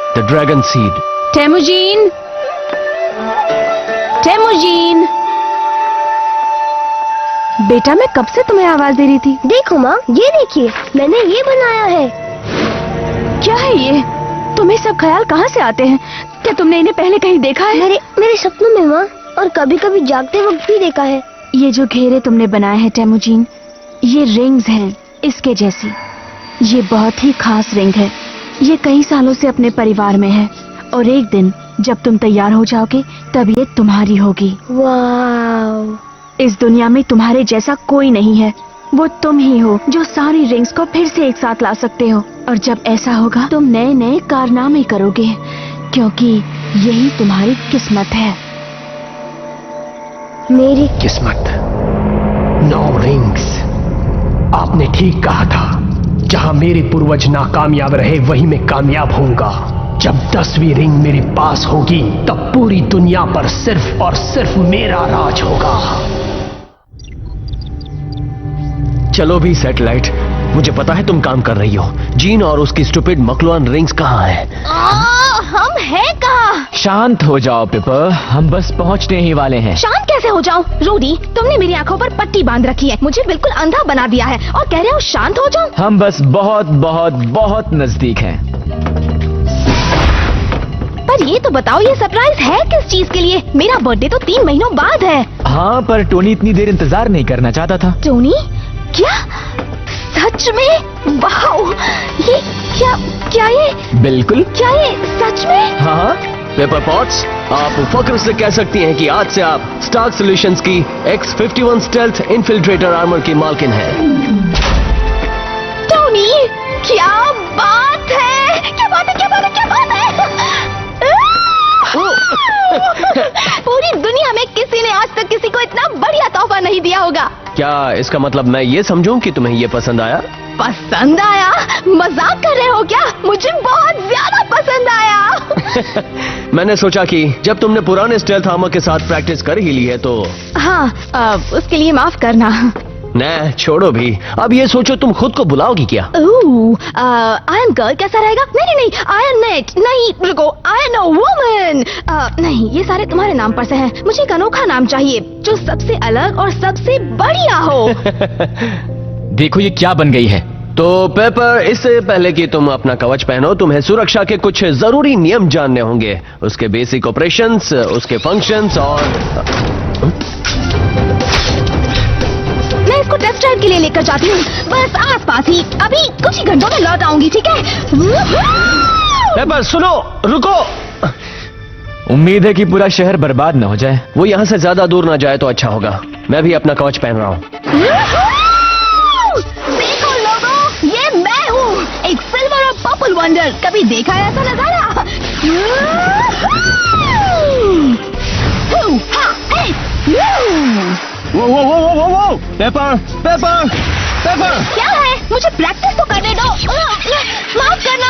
The dragon seed. Temujin, Temujin, बेटा मैं कब से तुम्हें आवाज दे रही थी। देखो माँ, ये देखिए मैंने ये बनाया है। क्या है ये? तुम्हें सब ख्याल कहाँ से आते हैं? क्या तुमने इन्हें पहले कहीं देखा है? मेरे सपनों में माँ, और कभी कभी जागते वक्त भी देखा है। ये जो घेरे तुमने बनाए हैं टेमुजीन, ये रिंग्स हैं इसके जैसी। ये बहुत ही खास रिंग है। ये कई सालों से अपने परिवार में है और एक दिन जब तुम तैयार हो जाओगे तब ये तुम्हारी होगी। वाव! इस दुनिया में तुम्हारे जैसा कोई नहीं है। वो तुम ही हो जो सारी रिंग्स को फिर से एक साथ ला सकते हो। और जब ऐसा होगा तुम नए नए कारनामे करोगे, क्योंकि यही तुम्हारी किस्मत है। मेरी किस्मत? 9 रिंग्स। आपने ठीक कहा था, जहां मेरे पूर्वज नाकामयाब रहे वहीं मैं कामयाब होऊंगा। जब 10वीं रिंग मेरे पास होगी तब पूरी दुनिया पर सिर्फ और सिर्फ मेरा राज होगा। चलो भी सैटेलाइट, मुझे पता है तुम काम कर रही हो। जीन और उसकी स्टूपिड मकलुआन रिंग्स कहाँ हैं? हम हैं कहाँ? शांत हो जाओ पेपर, हम बस पहुंचने ही वाले हैं। शांत कैसे हो जाऊं? रूडी, तुमने मेरी आंखों पर पट्टी बांध रखी है, मुझे बिल्कुल अंधा बना दिया है और कह रहे हो शांत हो जाऊं? हम बस बहुत बहुत बहुत नजदीक हैं। पर ये तो बताओ, ये सरप्राइज है किस चीज के लिए? मेरा बर्थडे तो 3 महीनों बाद है। हाँ, पर टोनी इतनी देर इंतजार नहीं करना चाहता था। टोनी? क्या? सच में? वाओ! ये क्या? क्या ये? बिल्कुल। क्या ये सच में? हाँ। पेपर पॉट्स, आप फक्र से कह सकती हैं कि आज से आप स्टार्क सॉल्यूशंस की X-51 स्टेल्थ इन्फिल्ट्रेटर आर्मर की मालकिन हैं। टोनी, क्या बात है? क्या बात है? क्या बात है? क्या बात है? पूरी दुनिया में किसी ने आज तक किसी को इतना बढ़िया तोहफा नहीं दिया होगा। क्या इसका मतलब मैं ये समझूं कि तुम्हें ये पसंद आया? पसंद आया? मजाक कर रहे हो क्या? मुझे बहुत ज्यादा पसंद आया। मैंने सोचा कि जब तुमने पुराने स्टेल्थ आर्मर के साथ प्रैक्टिस कर ही ली है तो। हाँ, उसके लिए माफ करना। न छोड़ो भी, अब ये सोचो तुम खुद को बुलाओगी क्या? आयरन गर्ल कैसा रहेगा? नहीं नहीं नहीं, आयरन नेट नहीं, रुको, आयरन वुमन। नहीं, ये सारे तुम्हारे नाम पर से हैं। मुझे एक अनोखा नाम चाहिए जो सबसे अलग और सबसे बढ़िया हो। देखो ये क्या बन गई है। तो पेपर, इससे पहले कि तुम अपना कवच पहनो, तुम्हें सुरक्षा के कुछ जरूरी नियम जानने होंगे। उसके बेसिक ऑपरेशंस, उसके फंक्शंस और मैं इसको टेस्ट ड्राइव के लिए लेकर जाती हूँ, बस आसपास ही। अभी कुछ ही घंटों में लौट आऊंगी, ठीक है? पेपर सुनो, रुको। उम्मीद है कि पूरा शहर बर्बाद न हो जाए। वो यहाँ से ज्यादा दूर ना जाए तो अच्छा होगा। मैं भी अपना कवच पहन रहा हूँ। देखो लोगों, ये मैं हूँ, एक सिल्वर और पर्पल वंडर। कभी देखा है ऐसा नजारा? वो पेपर पेपर पेपर, क्या है? मुझे प्रैक्टिस तो करने दो। माफ करना।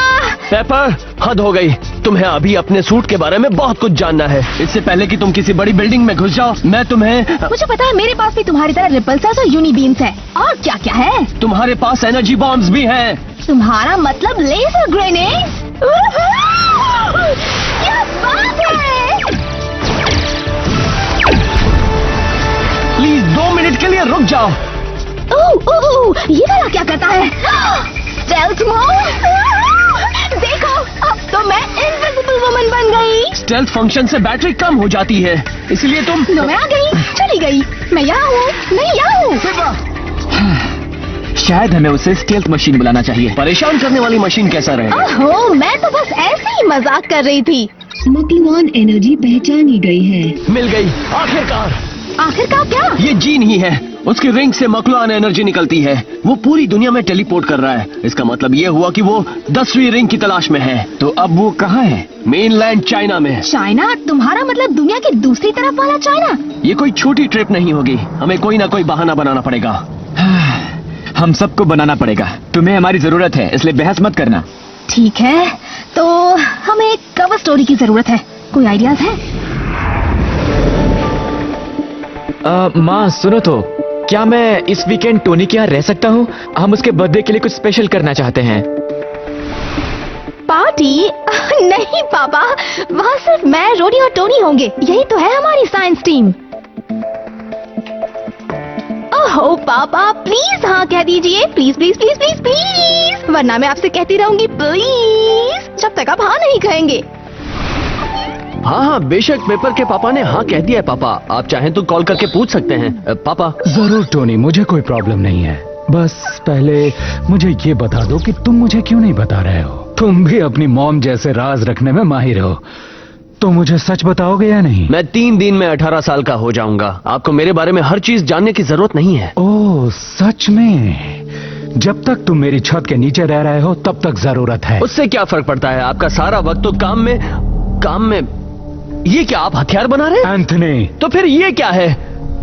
पेपर, हद हो गई। तुम्हें अभी अपने सूट के बारे में बहुत कुछ जानना है। इससे पहले कि तुम किसी बड़ी बिल्डिंग में घुस जाओ, मैं तुम्हें। मुझे पता है, मेरे पास भी तुम्हारी तरह रिपल्सर्स और यूनिबीम्स है। और क्या क्या है? तुम्हारे पास एनर्जी बॉम्ब्स भी हैं। तुम्हारा मतलब लेजर ग्रेनेड? क्या बात है? प्लीज 2 मिनट के लिए रुक जाओ। ये वाला क्या करता है? Stealth mode? देखो, अब तो मैं इनविजिबल वुमन बन गई। स्टेल्थ फंक्शन से बैटरी कम हो जाती है, इसलिए तुम। लो, मैं आ गई, चली गई। मैं यहाँ हूँ, मैं यहाँ हूँ। शायद हमें उसे स्टेल्थ मशीन बुलाना चाहिए। परेशान करने वाली मशीन कैसा रहेगा? ओहो, मैं तो बस ऐसे ही मजाक कर रही थी। मकलुआन एनर्जी पहचानी गई है। मिल गई, आखिरकार। आखिरकार क्या? ये जीन ही है। उसकी रिंग से मकलुआन एनर्जी निकलती है। वो पूरी दुनिया में टेलीपोर्ट कर रहा है। इसका मतलब ये हुआ कि वो 10वीं रिंग की तलाश में है। तो अब वो कहाँ है? मेनलैंड चाइना में। चाइना? तुम्हारा मतलब दुनिया की दूसरी तरफ वाला चाइना? ये कोई छोटी ट्रिप नहीं होगी, हमें कोई ना कोई बहाना बनाना पड़ेगा। हम सबको बनाना पड़ेगा। तुम्हें हमारी जरूरत है, इसलिए बहस मत करना। ठीक है, तो हमें एक कवर स्टोरी की जरूरत है। कोई आइडियाज है? माँ सुनो तो, क्या मैं इस वीकेंड टोनी के यहाँ रह सकता हूँ? हम उसके बर्थडे के लिए कुछ स्पेशल करना चाहते हैं। पार्टी? पार्टी? नहीं पापा, वहाँ सिर्फ मैं, रोडी और टोनी होंगे। यही तो है हमारी साइंस टीम। ओहो पापा, प्लीज हाँ कह दीजिए, please please please please please, वरना मैं आपसे कहती रहूंगी प्लीज जब तक आप हाँ नहीं कहेंगे। हाँ हाँ बेशक, पेपर के पापा ने हाँ कह दिया है पापा। आप चाहें तो कॉल करके पूछ सकते हैं पापा। जरूर टोनी, मुझे कोई प्रॉब्लम नहीं है। बस पहले मुझे ये बता दो कि तुम मुझे क्यों नहीं बता रहे हो। तुम भी अपनी मॉम जैसे राज रखने में माहिर हो, तो मुझे सच बताओगे या नहीं? मैं 3 दिन में 18 साल का हो जाऊंगा। आपको मेरे बारे में हर चीज जानने की जरूरत नहीं है। ओह सच में? जब तक तुम मेरी छत के नीचे रह रहे हो तब तक जरूरत है। उससे क्या फर्क पड़ता है? आपका सारा वक्त तो काम में। ये क्या आप हथियार बना रहे हैं? एंथनी, तो फिर ये क्या है?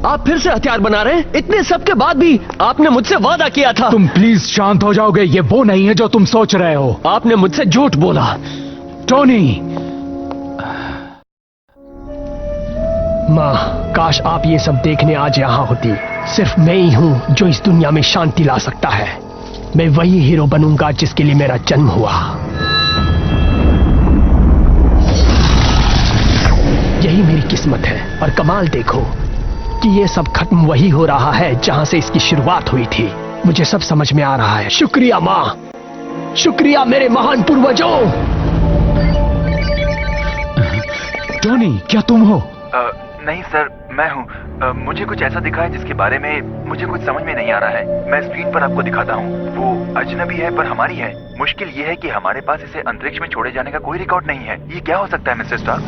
आप फिर से हथियार बना रहे हैं? इतने सब के बाद भी आपने मुझसे वादा किया था। तुम प्लीज शांत हो जाओगे? ये वो नहीं है जो तुम सोच रहे हो। आपने मुझसे झूठ बोला। टोनी, माँ, काश आप ये सब देखने आज यहाँ होती। सिर्फ मैं ही हूँ जो इस दुनिया में शांति ला सकता है। मैं वही हीरो बनूंगा जिसके लिए मेरा जन्म हुआ। यही मेरी किस्मत है। और कमाल देखो कि ये सब खत्म वही हो रहा है जहाँ से इसकी शुरुआत हुई थी। मुझे सब समझ में आ रहा है। शुक्रिया माँ, शुक्रिया मेरे महान पूर्वजों। टोनी, क्या तुम हो? नहीं सर, मैं हूँ। मुझे कुछ ऐसा दिखा है जिसके बारे में मुझे कुछ समझ में नहीं आ रहा है। मैं स्क्रीन पर आपको दिखाता हूँ। वो अजनबी है पर हमारी है। मुश्किल ये है कि हमारे पास इसे अंतरिक्ष में छोड़े जाने का कोई रिकॉर्ड नहीं है। ये क्या हो सकता है मिस्टर स्टार्क?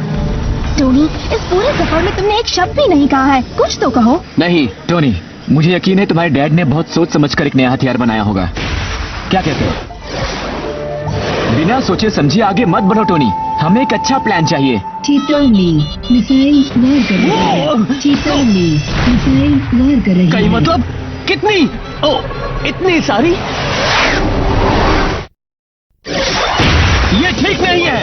टोनी, इस पूरे सफर में तुमने एक शब्द भी नहीं कहा है। कुछ तो कहो। नहीं टोनी, मुझे यकीन है तुम्हारे डैड ने बहुत सोच समझकर एक नया हथियार बनाया होगा। क्या कहते हो? बिना सोचे समझे आगे मत बढ़ो टोनी, हमें एक अच्छा प्लान चाहिए। चेतावनी, मिसाइल वार कर रही है। चेतावनी, मिसाइल वार कर रही कई है। मतलब कितनी? ओ, इतनी सारी? ये ठीक नहीं है।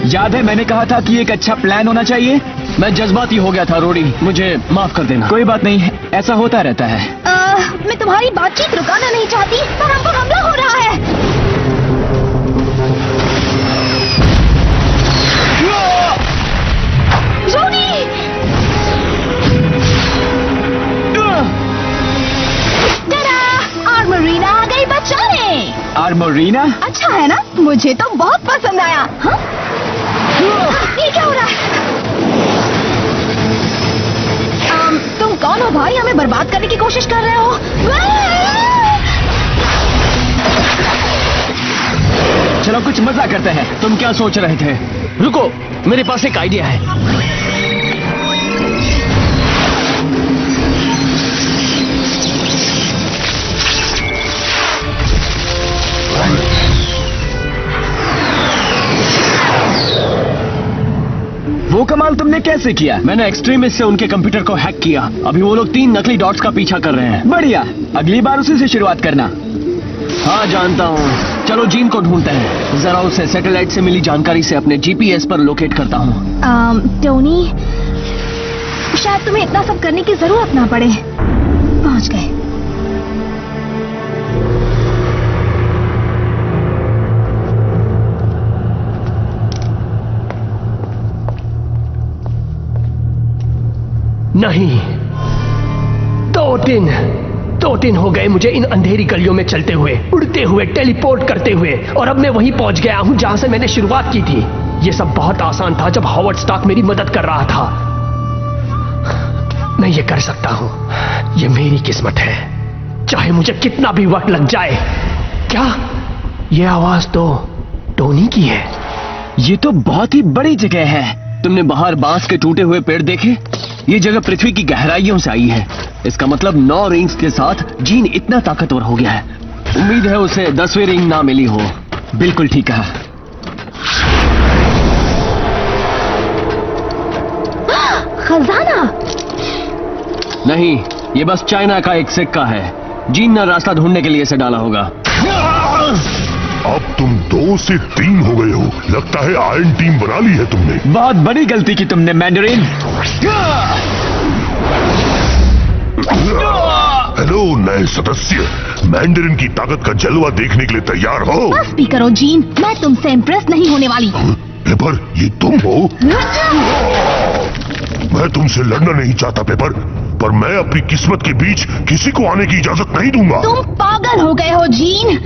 याद है मैंने कहा था कि एक अच्छा प्लान होना चाहिए। मैं जज्बाती हो गया था रोडी, मुझे माफ कर देना। कोई बात नहीं, ऐसा होता रहता है। मैं तुम्हारी बातचीत रुकाना नहीं चाहती, पर हम पर हमला हो रहा है। रोडी! टाडा! आर्मोरीना आ गई बचाने। आर्मोरीना? अच्छा है ना? मुझे तो बहुत पसंद आया। हाँ? ये क्या हो रहा है? तुम कौन हो भाई? हमें बर्बाद करने की कोशिश कर रहे हो? चलो कुछ मजा करते हैं। तुम क्या सोच रहे थे? रुको, मेरे पास एक आइडिया है। वो कमाल तुमने कैसे किया? मैंने एक्सट्रीमिस्ट से उनके कंप्यूटर को हैक किया। अभी वो लोग 3 नकली डॉट्स का पीछा कर रहे हैं। बढ़िया, अगली बार उसी से शुरुआत करना। हाँ जानता हूँ। चलो जीन को ढूंढते हैं। जरा उसे सैटेलाइट से मिली जानकारी से अपने जीपीएस पर लोकेट करता हूँ। टोनी, शायद तुम्हें इतना सब करने की जरूरत ना पड़े। पहुंच गए। नहीं, 2 दिन हो गए मुझे इन अंधेरी गलियों में चलते हुए, उड़ते हुए, टेलीपोर्ट करते हुए, और अब मैं वहीं पहुंच गया हूं जहां से मैंने शुरुआत की थी। ये सब बहुत आसान था जब हॉवर्ड स्टार्क मेरी मदद कर रहा था। मैं ये कर सकता हूं। ये मेरी किस्मत है, चाहे मुझे कितना भी वक्त लग जाए। क्या ये आवाज तो टोनी की है? ये तो बहुत ही बड़ी जगह है। तुमने बाहर बांस के टूटे हुए पेड़ देखे? ये जगह पृथ्वी की गहराइयों से आई है। इसका मतलब 9 रिंग्स के साथ जीन इतना ताकतवर हो गया है। उम्मीद है उसे 10वीं रिंग ना मिली हो। बिल्कुल ठीक कहा। खजाना? नहीं, ये बस चाइना का एक सिक्का है। जीन ने रास्ता ढूंढने के लिए इसे डाला होगा। अब तुम 2 से 3 हो गए हो। लगता है आयरन टीम बना ली है तुमने। बहुत बड़ी गलती की तुमने मैंडरिन। हेलो नए सदस्य, मैंडरिन की ताकत का जलवा देखने के लिए तैयार हो? बस भी करो जीन, मैं तुमसे इम्प्रेस नहीं होने वाली। पेपर, ये तुम हो? मैं तुमसे लड़ना नहीं चाहता पेपर, पर मैं अपनी किस्मत के बीच किसी को आने की इजाजत नहीं दूंगा। तुम पागल हो गए हो जीन।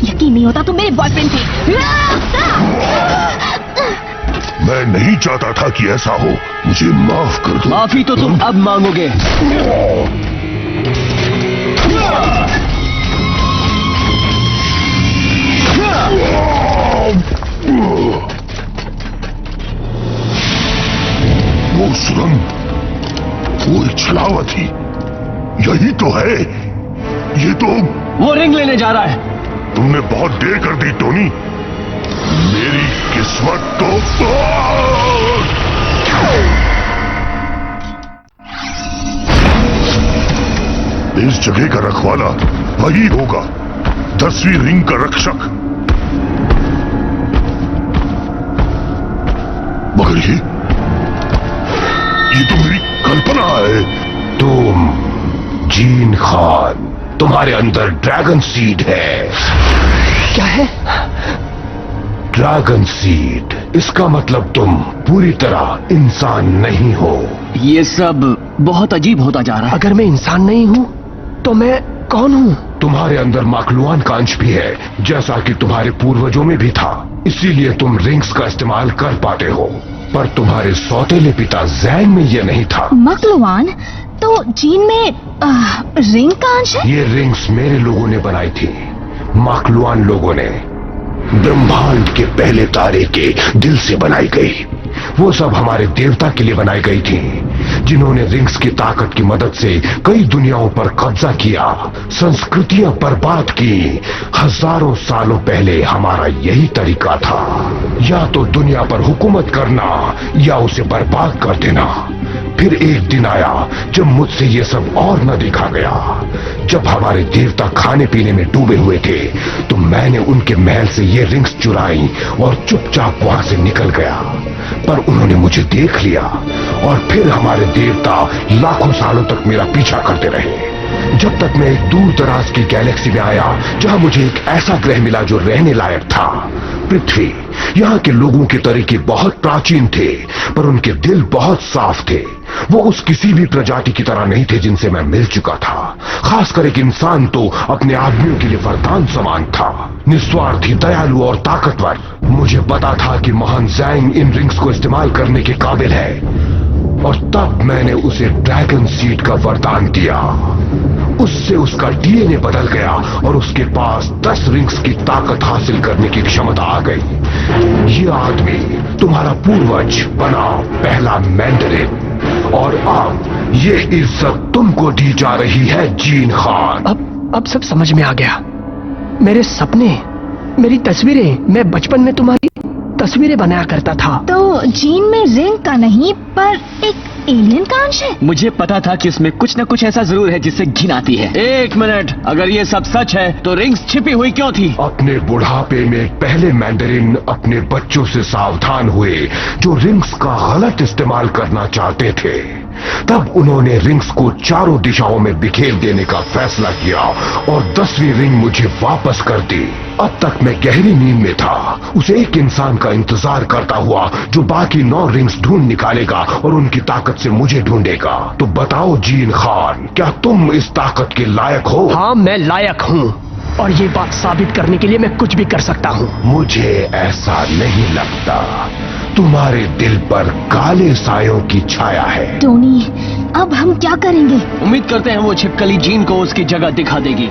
यकीन नहीं होता तुम मेरे बॉयफ्रेंड थे। मैं नहीं चाहता था कि ऐसा हो, मुझे माफ कर दो। माफी तो तुम अब मांगोगे। वो सुरंग, वो एक छलावा थी, यही तो है। ये तो वो रिंग लेने जा रहा है। तुमने बहुत देर कर दी टोनी। मेरी किस्मत तो इस जगह का रखवाला वही होगा, 10वीं रिंग का रक्षक। मगर ये तो मेरी कल्पना है। तुम जीन खान, तुम्हारे अंदर ड्रैगन सीड है। क्या है? ड्रैगन सीड, इसका मतलब तुम पूरी तरह इंसान नहीं हो। ये सब बहुत अजीब होता जा रहा है। अगर मैं इंसान नहीं हूँ तो मैं कौन हूँ? तुम्हारे अंदर माकलुआन का अंश भी है, जैसा कि तुम्हारे पूर्वजों में भी था। इसीलिए तुम रिंग्स का इस्तेमाल कर पाते हो, पर तुम्हारे सौतेले पिता जैंग में ये नहीं था। मकलुआन? तो जीन में रिंग का अंश है? ये रिंग्स मेरे लोगों ने बनाई थी, माकलुआन लोगों ने। ब्रह्मांड के पहले तारे के दिल से बनाई गई। वो सब हमारे देवता के लिए बनाई गई थी, जिन्होंने रिंग्स की ताकत की मदद से कई दुनियाओं पर कब्जा किया, संस्कृतियां बर्बाद की। हजारों सालों पहले हमारा यही तरीका था, या तो दुनिया पर हुकूमत करना या उसे बर्बाद कर देना। फिर एक दिन आया जब मुझसे ये सब और न देखा गया। जब हमारे देवता खाने पीने में डूबे हुए थे, तो मैंने उनके महल से ये रिंग्स चुराई और चुपचाप वहां से निकल गया। पर उन्होंने मुझे देख लिया और फिर हमारे देवता लाखों सालों तक मेरा पीछा करते रहे, जब तक मैं एक दूर दराज की गैलेक्सी में आया, जहां मुझे एक ऐसा ग्रह मिला जो रहने लायक था, पृथ्वी। यहाँ के लोगों के तरीके बहुत प्राचीन थे, पर उनके दिल बहुत साफ थे। वो उस किसी भी प्रजाति की तरह नहीं थे जिनसे मैं मिल चुका था। खासकर एक इंसान तो अपने आदमियों के लिए वरदान समान था, निस्वार्थी, दयालु और ताकतवर। मुझे पता था कि महान जैंग इन रिंग्स को इस्तेमाल करने के काबिल है, और तब मैंने उसे ड्रैगन सीड का वरदान दिया। उससे उसका डीएनए बदल गया और उसके पास 10 रिंग्स की ताकत हासिल करने की क्षमता आ गई। ये आदमी तुम्हारा पूर्वज बना पहला मैंडरिन, और अब ये इज्जत तुमको दी जा रही है जीन खान। अब सब समझ में आ गया। मेरे सपने, मेरी तस्वीरें, मैं बचपन में तुम्हारी तस्वीरें बनाया करता था। तो जीन में रिंग का नहीं, पर एक एलियन का अंश है। मुझे पता था कि उसमें कुछ न कुछ ऐसा जरूर है जिससे घिन आती है। एक मिनट, अगर ये सब सच है तो रिंग्स छिपी हुई क्यों थी? अपने बुढ़ापे में पहले मैंडरिन अपने बच्चों से सावधान हुए जो रिंग्स का गलत इस्तेमाल करना चाहते थे। तब उन्होंने रिंग्स को चारों दिशाओं में बिखेर देने का फैसला किया और 10वीं रिंग मुझे वापस कर दी। अब तक मैं गहरी नींद में था, उस एक इंसान का इंतजार करता हुआ जो बाकी 9 रिंग्स ढूंढ निकालेगा और उनकी ताकत से मुझे ढूंढेगा। तो बताओ जीन खान, क्या तुम इस ताकत के लायक हो? हाँ, मैं लायक हूँ, और ये बात साबित करने के लिए मैं कुछ भी कर सकता हूँ। मुझे ऐसा नहीं लगता। तुम्हारे दिल पर काले सायों की छाया है। टोनी, अब हम क्या करेंगे? उम्मीद करते हैं वो छिपकली जीन को उसकी जगह दिखा देगी।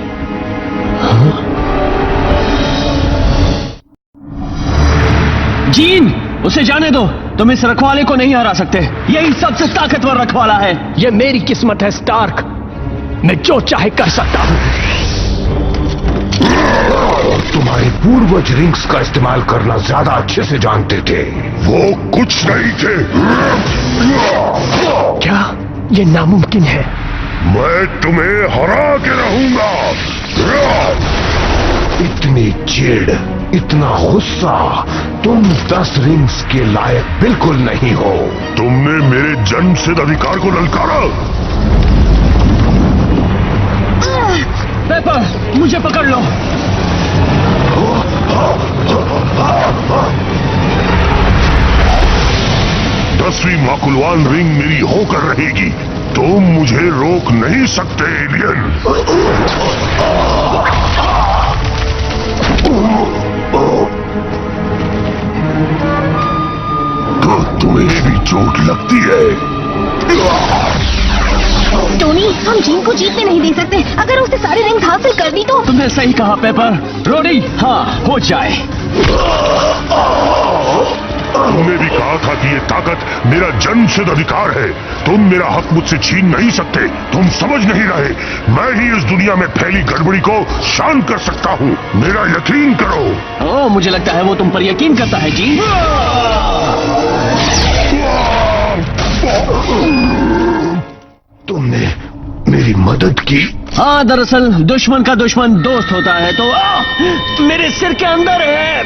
जीन, उसे जाने दो। तुम इस रखवाले को नहीं हरा सकते। यही सबसे ताकतवर रखवाला है। ये मेरी किस्मत है स्टार्क, मैं जो चाहे कर सकता हूँ। तुम्हारे पूर्वज रिंग्स का इस्तेमाल करना ज्यादा अच्छे से जानते थे। वो कुछ नहीं थे। क्या ये नामुमकिन है? मैं तुम्हें हरा के रहूंगा। इतनी चिढ़ इतना गुस्सा, तुम 10 रिंग्स के लायक बिल्कुल नहीं हो। तुमने मेरे जन्मसिद्ध अधिकार को ललकारा। पेपर, मुझे पकड़ लो। 10वीं माकुलवान रिंग मेरी होकर रहेगी। तुम मुझे रोक नहीं सकते एलियन। तो तुम्हें भी चोट लगती है। टोनी, हम जीन को जीतने नहीं दे सकते। अगर उसने सारी रिंग्स हासिल कर दी तो। तुमने सही कहा पेपर। रोडी, हाँ हो जाए। तुमने भी कहा था कि ये ताकत मेरा जन्मसिद्ध अधिकार है। तुम मेरा हक मुझसे छीन नहीं सकते। तुम समझ नहीं रहे। मैं ही इस दुनिया में फैली गड़बड़ी को शांत कर सकता हूँ। मेरा यकीन करो। ओह, मुझे लगता है वो तुम पर यकीन करता है जी। तुमने मेरी मदद की। हाँ, दरअसल दुश्मन का दुश्मन दोस्त होता है। तो मेरे सिर के अंदर है।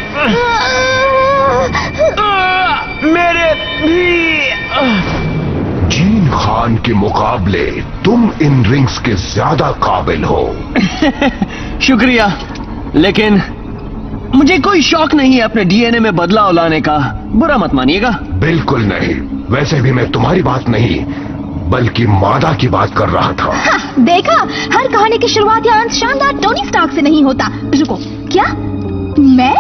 मेरे भी। जीन खान के मुकाबले तुम इन रिंग्स के ज्यादा काबिल हो। शुक्रिया, लेकिन मुझे कोई शौक नहीं है अपने डीएनए में बदलाव लाने का। बुरा मत मानिएगा। बिल्कुल नहीं। वैसे भी मैं तुम्हारी बात नहीं बल्कि मादा की बात कर रहा था। देखा, हर कहानी की शुरुआत या अंत शानदार टोनी स्टार्क से नहीं होता। रुको, क्या मैं?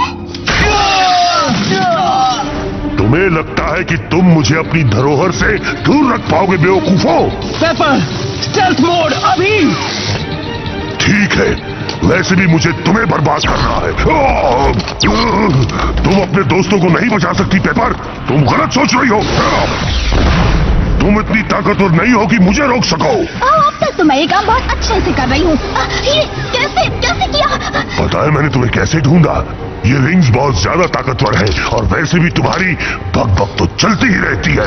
तुम्हें लगता है कि तुम मुझे अपनी धरोहर से दूर रख पाओगे बेवकूफों? पेपर, स्टेल्थ मोड अभी। ठीक है, वैसे भी मुझे तुम्हें बर्बाद करना है। तुम अपने दोस्तों को नहीं बचा सकती पेपर। तुम गलत सोच रही हो। तुम इतनी ताकतवर नहीं हो कि मुझे रोक सको। अब तक तो मैं ये काम बहुत अच्छे से कर रही हूँ। ये कैसे कैसे किया? पता है मैंने तुम्हें कैसे ढूंढा? ये रिंग्स बहुत ज्यादा ताकतवर है और वैसे भी तुम्हारी भग तो चलती ही रहती है।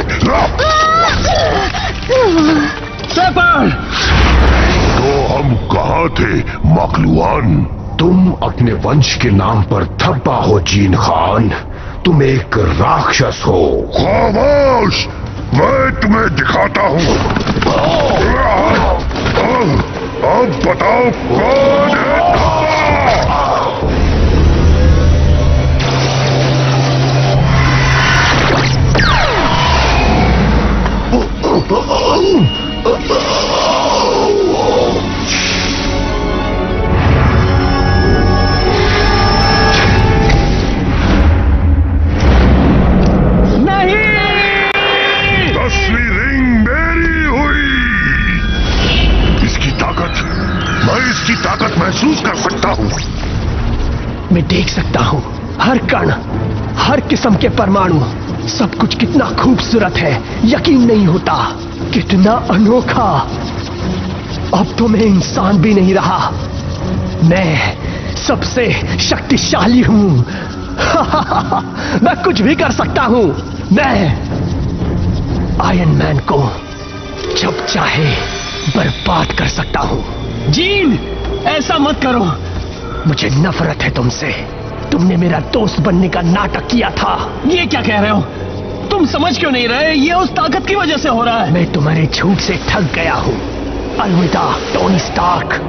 पेपर! तो हम कहाँ थे मखलूआन? तुम अपने वंश के नाम पर धब्बा हो जीन खान। तुम एक राक्षस हो। खामोश! मैं तुम्हें दिखाता हूँ। अब बताओ कौन है? इसकी ताकत महसूस कर सकता हूँ। मैं देख सकता हूँ हर कण, हर किस्म के परमाणु। सब कुछ कितना खूबसूरत है, यकीन नहीं होता। कितना अनोखा। अब तो मैं इंसान भी नहीं रहा, मैं सबसे शक्तिशाली हूँ। मैं कुछ भी कर सकता हूँ। मैं आयरन मैन को जब चाहे बर्बाद कर सकता हूँ। जीन, ऐसा मत करो। मुझे नफरत है तुमसे। तुमने मेरा दोस्त बनने का नाटक किया था। ये क्या कह रहे हो? तुम समझ क्यों नहीं रहे? ये उस ताकत की वजह से हो रहा है। मैं तुम्हारे झूठ से ठग गया हूँ। अलविदा टोनी स्टार्क।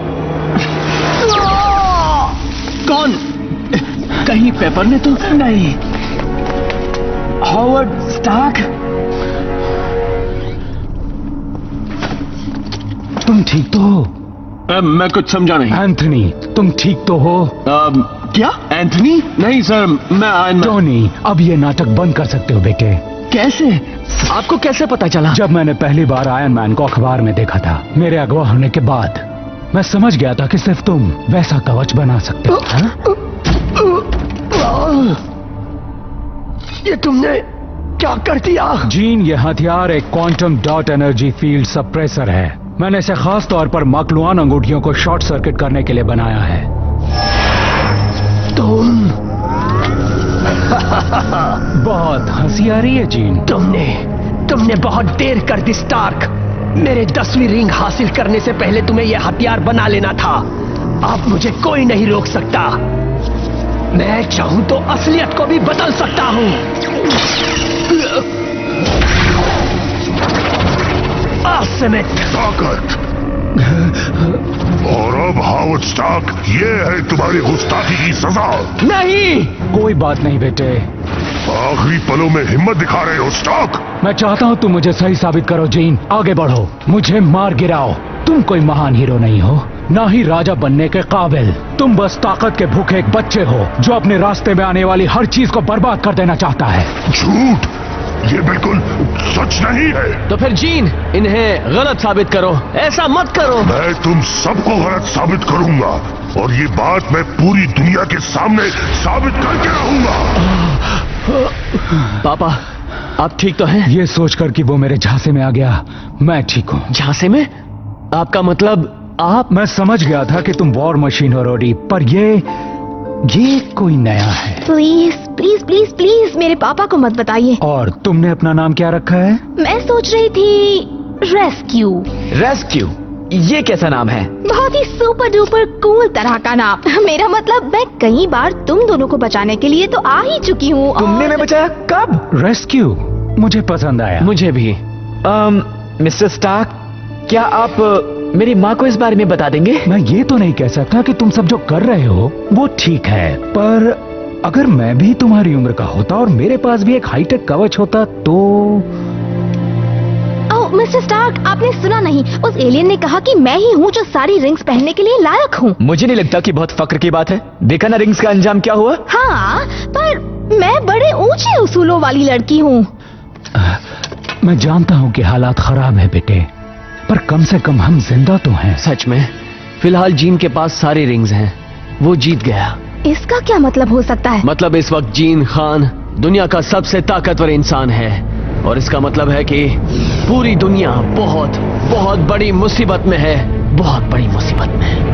कौन? कहीं पेपर ने तो नहीं? Howard Stark? तुम ठीक तो हो? मैं कुछ समझा नहीं। एंथनी, तुम ठीक तो हो? क्या? एंथनी? नहीं सर, मैं टोनी, अब ये नाटक बंद कर सकते हो बेटे। कैसे? आपको कैसे पता चला? जब मैंने पहली बार आयरन मैन को अखबार में देखा था, मेरे अगवा होने के बाद, मैं समझ गया था कि सिर्फ तुम वैसा कवच बना सकते हो। ये तुमने क्या कर दिया? जीन, ये हथियार एक quantum dot energy field suppressor है। मैंने इसे खास तौर पर मखलूआन अंगूठियों को शॉर्ट सर्किट करने के लिए बनाया है। तुम बहुत हंसी आ रही है जीन। तुमने बहुत देर कर दी स्टार्क। मेरे 10वीं रिंग हासिल करने से पहले तुम्हें यह हथियार बना लेना था। अब मुझे कोई नहीं रोक सकता। मैं चाहूं तो असलियत को भी बदल सकता हूं। असमित ताकत। और अब हावर्ड स्टार्क, ये है तुम्हारी गुस्ताखी की सजा। नहीं, कोई बात नहीं बेटे। आखिरी पलों में हिम्मत दिखा रहे हो स्टार्क। मैं चाहता हूं तुम मुझे सही साबित करो जीन। आगे बढ़ो, मुझे मार गिराओ। तुम कोई महान हीरो नहीं हो, ना ही राजा बनने के काबिल। तुम बस ताकत के भूखे एक बच्चे हो जो अपने रास्ते में आने वाली हर चीज को बर्बाद कर देना चाहता है। झूठ, ये बिल्कुल सच नहीं है। तो फिर जीन, इन्हें गलत साबित करो। ऐसा मत करो। मैं तुम सबको गलत साबित करूंगा और ये बात मैं पूरी दुनिया के सामने साबित करके रहूंगा। पापा, आप ठीक तो हैं? ये सोचकर कि वो मेरे झांसे में आ गया, मैं ठीक हूँ। झांसे में? आपका मतलब आप? मैं समझ गया था कि तुम वॉर मशीन हो रोडी, पर ये कोई नया है। प्लीज प्लीज प्लीज प्लीज मेरे पापा को मत बताइए। और तुमने अपना नाम क्या रखा है? मैं सोच रही थी रेस्क्यू। रेस्क्यू? ये कैसा नाम है? बहुत ही सुपर डुपर कूल तरह का नाम। मेरा मतलब मैं कई बार तुम दोनों को बचाने के लिए तो आ ही चुकी हूँ। तुमने मैं बचाया कब? रेस्क्यू मुझे पसंद आया। मुझे भी। मिस्टर स्टार्क, क्या आप मेरी माँ को इस बारे में बता देंगे? मैं ये तो नहीं कह सकता कि तुम सब जो कर रहे हो वो ठीक है, पर अगर मैं भी तुम्हारी उम्र का होता और मेरे पास भी एक हाईटेक कवच होता तो। ओह मिस्टर स्टार्क, आपने सुना नहीं? उस एलियन ने कहा कि मैं ही हूँ जो सारी रिंग्स पहनने के लिए लायक हूँ। मुझे नहीं लगता कि बहुत फक्र की बात है। देखा ना रिंग्स का अंजाम क्या हुआ? हाँ, पर मैं बड़े ऊंचे उसूलों वाली लड़की हूँ। मैं जानता हूँ कि हालात खराब है बेटे, पर कम से कम हम जिंदा तो हैं। सच में, फिलहाल जीन के पास सारी रिंग्स हैं। वो जीत गया। इसका क्या मतलब हो सकता है? मतलब इस वक्त जीन खान दुनिया का सबसे ताकतवर इंसान है, और इसका मतलब है कि पूरी दुनिया बहुत बहुत बड़ी मुसीबत में है। बहुत बड़ी मुसीबत में है।